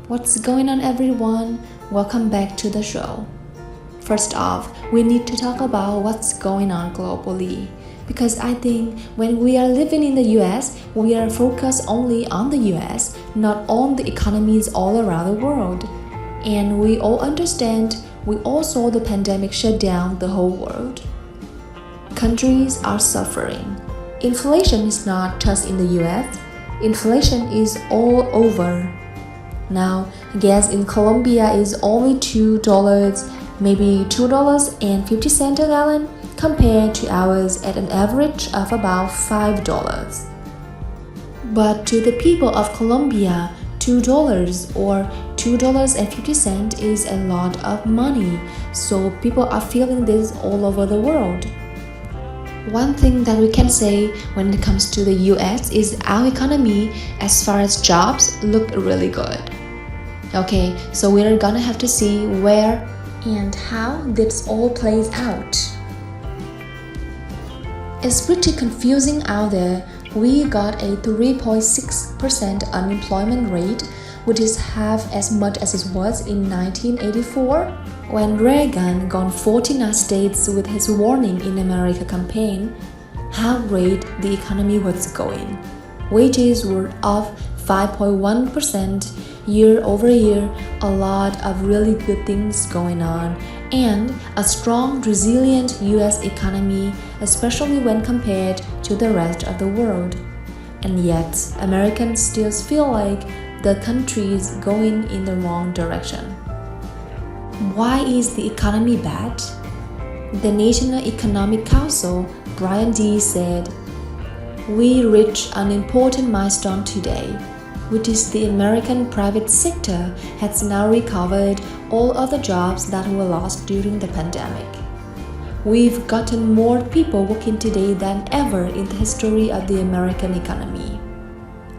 What's going on, everyone? Welcome back to the show. First off, we need to talk about what's going on globally. Because I think when we are living in the US, we are focused only on the US, not on the economies all around the world. And we all understand, we all saw the pandemic shut down the whole world. Countries are suffering. Inflation is not just in the US, inflation is all over. Now, gas in Colombia is only $2, maybe $2.50 a gallon, compared to ours at an average of about $5. But to the people of Colombia, $2 or $2.50 is a lot of money, so people are feeling this all over the world. One thing that we can say when it comes to the US is our economy, as far as jobs, look really good. Okay, so we're gonna have to see where and how this all plays out. It's pretty confusing out there. We got a 3.6% unemployment rate, which is half as much as it was in 1984, when Reagan gone 49 states with his Warning in America campaign. How great the economy was going. Wages were up 5.1% year over year, a lot of really good things going on, and a strong, resilient US economy, especially when compared to the rest of the world. And yet, Americans still feel like the country is going in the wrong direction. Why is the economy bad? The National Economic Council, Brian Deese, said, "We reached an important milestone today, which is the American private sector has now recovered all of the jobs that were lost during the pandemic. We've gotten more people working today than ever in the history of the American economy.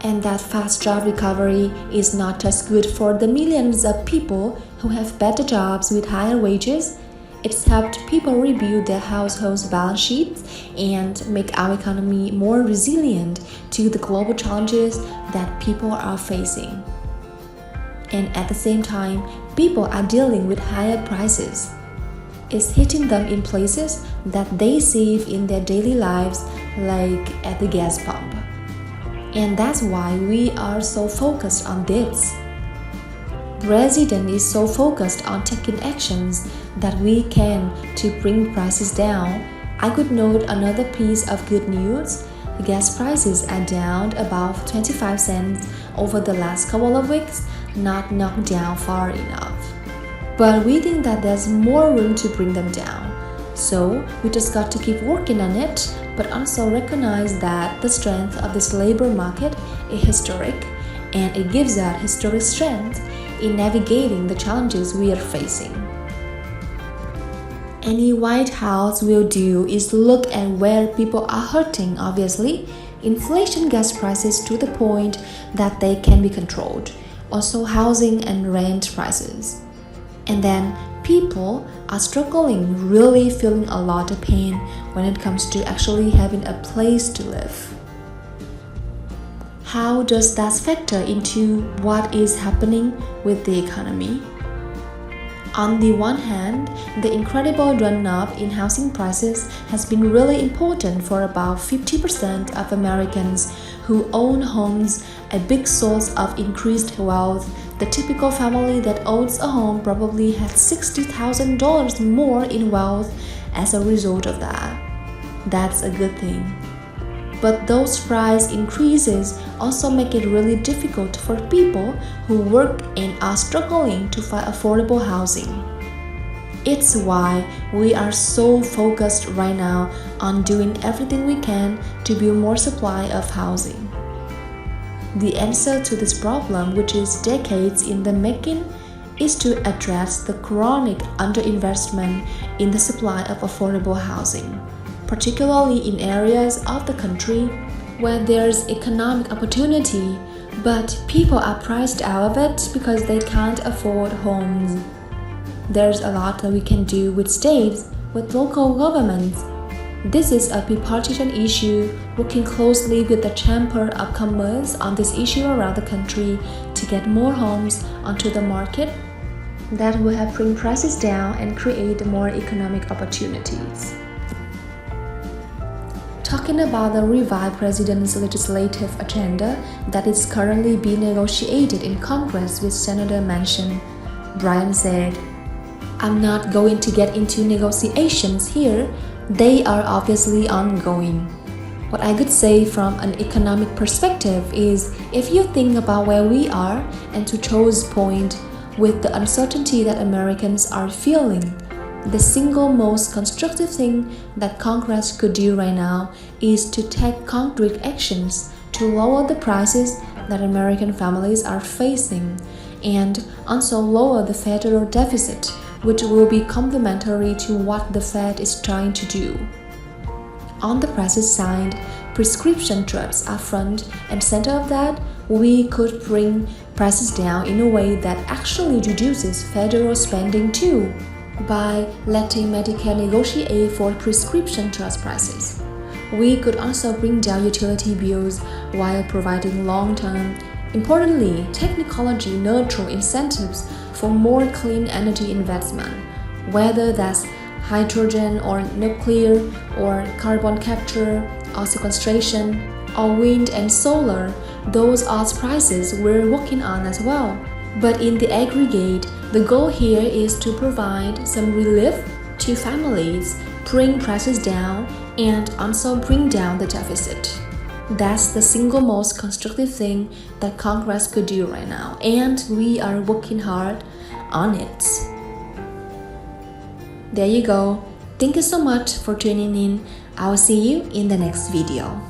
And that fast job recovery is not just good for the millions of people who have better jobs with higher wages. It's helped people rebuild their households' balance sheets and make our economy more resilient to the global challenges that people are facing. And at the same time, people are dealing with higher prices. It's hitting them in places that they save in their daily lives, like at the gas pump. And that's why we are so focused on this. President is so focused on taking actions that we can to bring prices down. I could note another piece of good news. Gas prices are down about 25 cents over the last couple of weeks, not knocked down far enough. But we think that there's more room to bring them down. So we just got to keep working on it, but also recognize that the strength of this labor market is historic, and it gives us historic strength in navigating the challenges we are facing. Any White House will do is look at where people are hurting, obviously. Inflation gas prices to the point that they can be controlled. Also housing and rent prices. And then people are struggling, really feeling a lot of pain when it comes to actually having a place to live. How does that factor into what is happening with the economy? On the one hand, the incredible run-up in housing prices has been really important for about 50% of Americans who own homes, a big source of increased wealth. The typical family that owns a home probably has $60,000 more in wealth as a result of that. That's a good thing. But those price increases also make it really difficult for people who work and are struggling to find affordable housing. It's why we are so focused right now on doing everything we can to build more supply of housing. The answer to this problem, which is decades in the making, is to address the chronic underinvestment in the supply of affordable housing, particularly in areas of the country where there's economic opportunity, but people are priced out of it because they can't afford homes. There's a lot that we can do with states, with local governments. This is a bipartisan issue, working closely with the Chamber of Commerce on this issue around the country to get more homes onto the market that will help bring prices down and create more economic opportunities. Talking about the revived president's legislative agenda that is currently being negotiated in Congress with Senator Manchin, Brian said, "I'm not going to get into negotiations here. They are obviously ongoing. What I could say from an economic perspective is if you think about where we are and to Cho's point, with the uncertainty that Americans are feeling, the single most constructive thing that Congress could do right now is to take concrete actions to lower the prices that American families are facing and also lower the federal deficit, which will be complementary to what the Fed is trying to do." On the prices side, prescription drugs are front and center of that. We could bring prices down in a way that actually reduces federal spending too, by letting Medicare negotiate for prescription drug prices. We could also bring down utility bills while providing long-term, importantly, technology-neutral incentives for more clean energy investment, whether that's hydrogen or nuclear or carbon capture or sequestration or wind and solar. Those are prices we're working on as well. But in the aggregate, the goal here is to provide some relief to families, bring prices down, and also bring down the deficit. That's the single most constructive thing that Congress could do right now, and we are working hard on it. There you go. Thank you so much for tuning in. I'll see you in the next video.